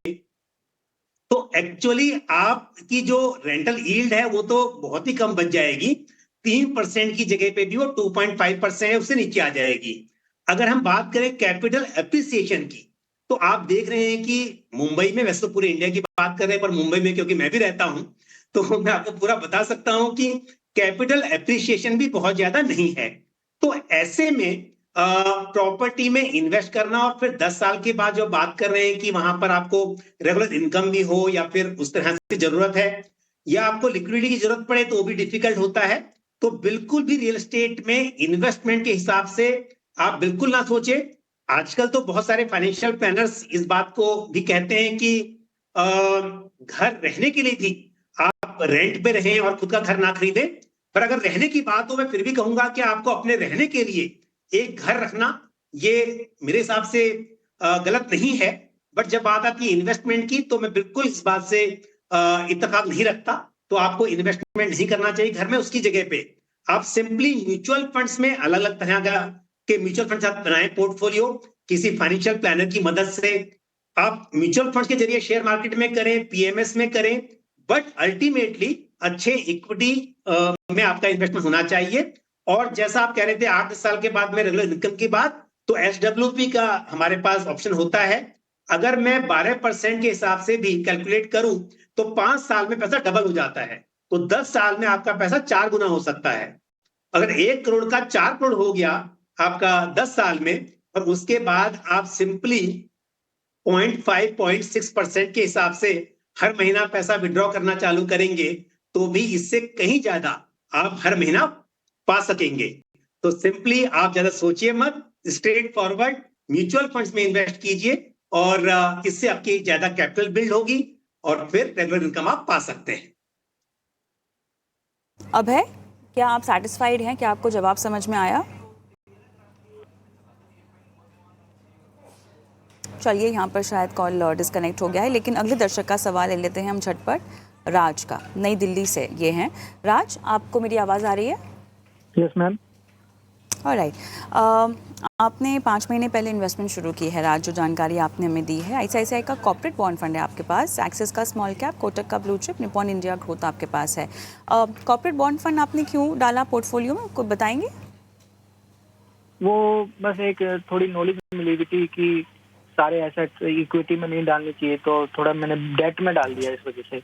तो एक्चुअली आपकी जो रेंटल यील्ड है वो तो बहुत ही कम बच जाएगी, 3% की जगह पे भी वो 2.5% है, उससे नीचे आ जाएगी। अगर हम बात करें कैपिटल एप्रिसिएशन की, तो आप देख रहे हैं कि मुंबई में, वैसे तो पूरे इंडिया की बात कर रहे हैं, पर मुंबई में क्योंकि मैं भी रहता हूं तो मैं आपको पूरा बता सकता हूं कि कैपिटल एप्रिसिएशन भी बहुत ज्यादा नहीं है। तो ऐसे में प्रॉपर्टी में इन्वेस्ट करना, और फिर 10 साल के बाद जो बात कर रहे हैं कि वहां पर आपको रेगुलर इनकम भी हो या फिर उस तरह से जरूरत है, या आपको लिक्विडिटी की जरूरत पड़े तो वो भी डिफिकल्ट होता है। तो बिल्कुल भी रियल एस्टेट में इन्वेस्टमेंट के हिसाब से आप बिल्कुल ना सोचे। आजकल तो बहुत सारे फाइनेंशियल प्लानर्स इस बात को भी कहते हैं कि घर रहने के लिए भी आप रेंट पे रहें और खुद का घर ना खरीदें। पर अगर रहने की बात हो, मैं फिर भी कहूंगा कि आपको अपने रहने के लिए एक घर रखना ये मेरे हिसाब से गलत नहीं है। बट जब बात आती है इन्वेस्टमेंट की, तो मैं बिल्कुल इस बात से इत्तेफाक नहीं रखता। तो आपको इन्वेस्टमेंट नहीं करना चाहिए घर में। उसकी जगह पे आप सिंपली म्यूचुअल फंड्स में अलग अलग तरह के म्यूचुअल फंड्स आप बनाएं पोर्टफोलियो, किसी फाइनेंशियल प्लानर की मदद से। आप म्यूचुअल फंड्स के जरिए शेयर मार्केट में करें, पीएमएस में करें, बट अल्टीमेटली अच्छे इक्विटी में आपका इन्वेस्टमेंट होना चाहिए। और जैसा आप कह रहे थे 8-10 साल के बाद में रेगुलर इनकम की बात, तो एसडब्ल्यूपी का हमारे पास ऑप्शन होता है। अगर मैं 12% के हिसाब से भी कैलकुलेट करूं तो 5 साल में पैसा डबल हो जाता है। तो 10 साल में आपका पैसा 4 गुना हो सकता है। अगर 1 करोड़ का 4 करोड़ हो गया आपका 10 साल में, और उसके बाद आप सिंपली 0.5-0.6% के हिसाब से हर महीना पैसा विड्रॉ करना चालू करेंगे, तो भी इससे कहीं ज्यादा आप हर महीना पा सकेंगे। तो सिंपली आप ज्यादा सोचिए मत, स्ट्रेट फॉरवर्ड म्यूचुअल फंड्स में इन्वेस्ट कीजिए, और इससे आपकी ज्यादा कैपिटल बिल्ड होगी और फिर रेगुलर इनकम आप पा सकते हैं। अब है क्या आप सेटिस्फाइड हैं? क्या आपको जवाब समझ में आया? चलिए, यहाँ पर शायद कॉल डिस्कनेक्ट हो गया है, लेकिन अगले दर्शक का सवाल ले लेते हैं हम झटपट। राज का, नई दिल्ली से ये हैं। राज, आपको मेरी आवाज़ आ रही है? Yes ma'am. ऑलराइट, आपने 5 महीने पहले इन्वेस्टमेंट शुरू की है राज, जो जानकारी आपने हमें दी है। आईसीआईसीआई का कॉर्पोरेट बॉन्ड फंड है आपके पास, एक्सिस का स्मॉल कैप, कोटक का blue chip, Nippon India growth आपके पास है। कॉर्पोरेट बॉन्ड फंड आपने क्यों डाला पोर्टफोलियो में, कुछ बताएंगे? वो बस एक थोड़ी नॉलेज मिली हुई थी कि सारे एसेट्स इक्विटी में नहीं डालने चाहिए, तो थोड़ा मैंने डेट में डाल दिया इस वजह से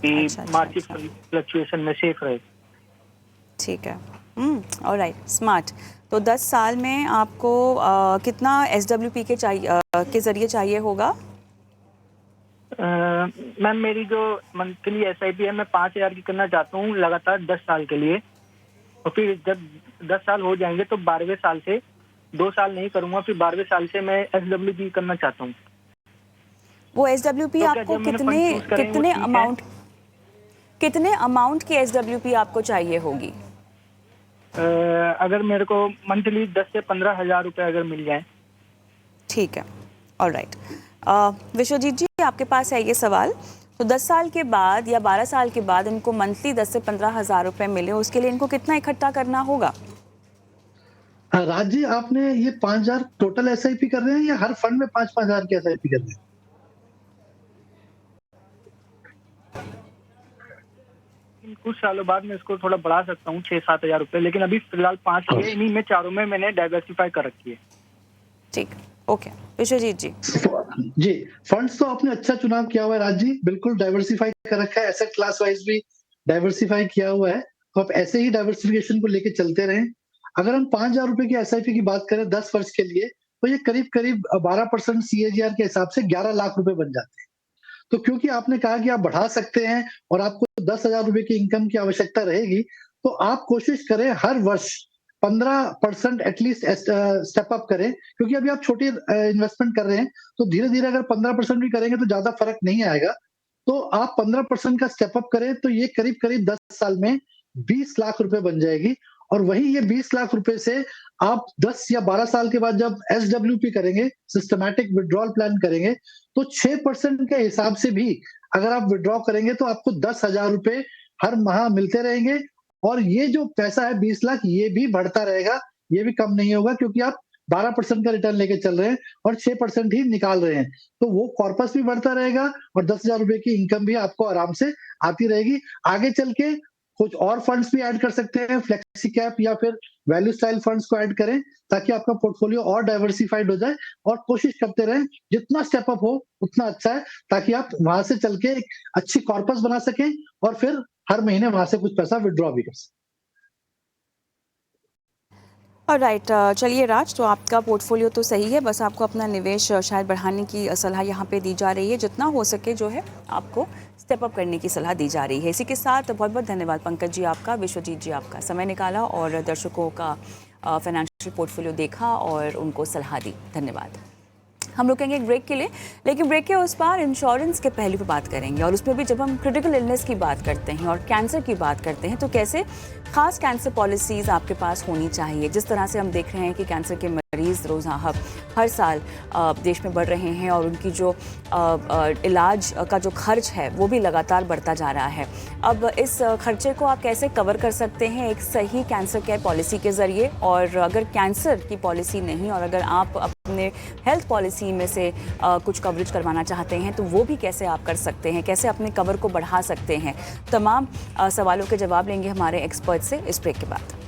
कि मार्केट फ्लक्चुएशन में सेफ रहे। ठीक है, ऑलराइट, स्मार्ट। तो 10 साल में आपको कितना एसडब्ल्यूपी के जरिए चाहिए होगा? मैम, मेरी जो मंथली एसआईपी है, मैं 5,000 की करना चाहता हूँ लगातार 10 साल के लिए, और फिर जब 10 साल हो जाएंगे तो 12वें साल से 2 साल नहीं करूंगा, फिर 12वें साल से मैं एसडब्ल्यूपी करना चाहता हूँ। वो एसडब्ल्यूपी आपको कितने अमाउंट की एसडब्ल्यूपी आपको चाहिए होगी? अगर मेरे को मंथली 10 से 15 हजार रुपए अगर मिल जाए। ठीक है, ऑलराइट। विश्वजीत जी, आपके पास है ये सवाल। तो 10 साल के बाद या 12 साल के बाद इनको मंथली 10 से 15 हजार रुपए मिले, उसके लिए इनको कितना इकट्ठा करना होगा? राज जी, आपने ये 5,000 टोटल एसआईपी कर रहे हैं या हर फंड में 5-5 हजार की एसआईपी कर रहे हैं? कुछ सालों बाद मैं इसको थोड़ा बढ़ा सकता हूँ 6-7 हजार रुपए, लेकिन अभी फिलहाल 5 है, इन्हीं में चारों में मैंने डाइवर्सिफाई कर रखी है। ठीक, ओके। विश्वजीत जी जी, फंड्स तो आपने अच्छा चुनाव किया हुआ है राज जी, बिल्कुल डाइवर्सिफाई कर रखा है, एसेट क्लास वाइज भी डाइवर्सिफाई किया हुआ है, तो आप ऐसे ही डाइवर्सिफिकेशन को लेके चलते रहें। अगर हम 5,000 रुपए की एसआईपी की बात करें 10 वर्ष के लिए, तो ये करीब करीब 12% सीएजीआर के हिसाब से 11 लाख रुपए बन जाते हैं। तो क्योंकि आपने कहा कि आप बढ़ा सकते हैं और आपको 10,000 रुपए की इनकम की आवश्यकता रहेगी, तो आप कोशिश करें हर वर्ष 15% एटलीस्ट स्टेप अप करें, क्योंकि अभी आप छोटी इन्वेस्टमेंट कर रहे हैं, तो धीरे धीरे अगर 15% भी करेंगे तो ज्यादा फर्क नहीं आएगा। तो आप 15% का स्टेप अप करें, तो ये करीब करीब 10 साल में 20 लाख रुपए बन जाएगी। और वही ये 20 लाख रुपए से आप 10 या 12 साल के बाद जब एसडब्ल्यूपी करेंगे, सिस्टमैटिक विड्रॉल प्लान करेंगे, तो 6% के हिसाब से भी अगर आप विड्रॉ करेंगे तो आपको 10,000 रुपए हर माह मिलते रहेंगे। और ये जो पैसा है 20 लाख, ये भी बढ़ता रहेगा, ये भी कम नहीं होगा, क्योंकि आप 12% का रिटर्न लेके चल रहे हैं और 6% ही निकाल रहे हैं। तो वो कॉर्पस भी बढ़ता रहेगा और 10,000 रुपए की इनकम भी आपको आराम से आती रहेगी। आगे चल के कुछ और फंड्स भी ऐड कर सकते हैं, फ्लेक्सी कैप या फिर वैल्यू स्टाइल फंड्स को ऐड करें ताकि आपका पोर्टफोलियो और डाइवर्सिफाइड हो जाए, और कोशिश करते रहें जितना स्टेप अप हो उतना अच्छा है, ताकि आप वहां से चल के एक अच्छी कॉर्पस बना सकें और फिर हर महीने वहां से कुछ पैसा विड्रॉ भी कर सकें। राइट, चलिए राज, तो आपका पोर्टफोलियो तो सही है, बस आपको अपना निवेश शायद बढ़ाने की सलाह यहाँ पे दी जा रही है। जितना हो सके जो है आपको स्टेप अप करने की सलाह दी जा रही है। इसी के साथ बहुत बहुत धन्यवाद पंकज जी आपका, विश्वजीत जी आपका, समय निकाला और दर्शकों का फाइनेंशियल पोर्टफोलियो देखा और उनको सलाह दी। धन्यवाद। हम रुकेंगे एक ब्रेक के लिए, लेकिन ब्रेक के उस पार इंश्योरेंस के पहलू पर बात करेंगे, और उसमें भी जब हम क्रिटिकल इलनेस की बात करते हैं और कैंसर की बात करते हैं तो कैसे खास कैंसर पॉलिसीज़ आपके पास होनी चाहिए। जिस तरह से हम देख रहे हैं कि कैंसर के मरीज़ रोज़ाना हर साल देश में बढ़ रहे हैं और उनकी जो इलाज का जो खर्च है वो भी लगातार बढ़ता जा रहा है। अब इस खर्चे को आप कैसे कवर कर सकते हैं एक सही कैंसर केयर पॉलिसी के ज़रिए, और अगर कैंसर की पॉलिसी नहीं और अगर आप अपने हेल्थ पॉलिसी में से कुछ कवरेज करवाना चाहते हैं तो वो भी कैसे आप कर सकते हैं, कैसे अपने कवर को बढ़ा सकते हैं। तमाम सवालों के जवाब लेंगे हमारे एक्सपर्ट से इस ब्रेक के बाद।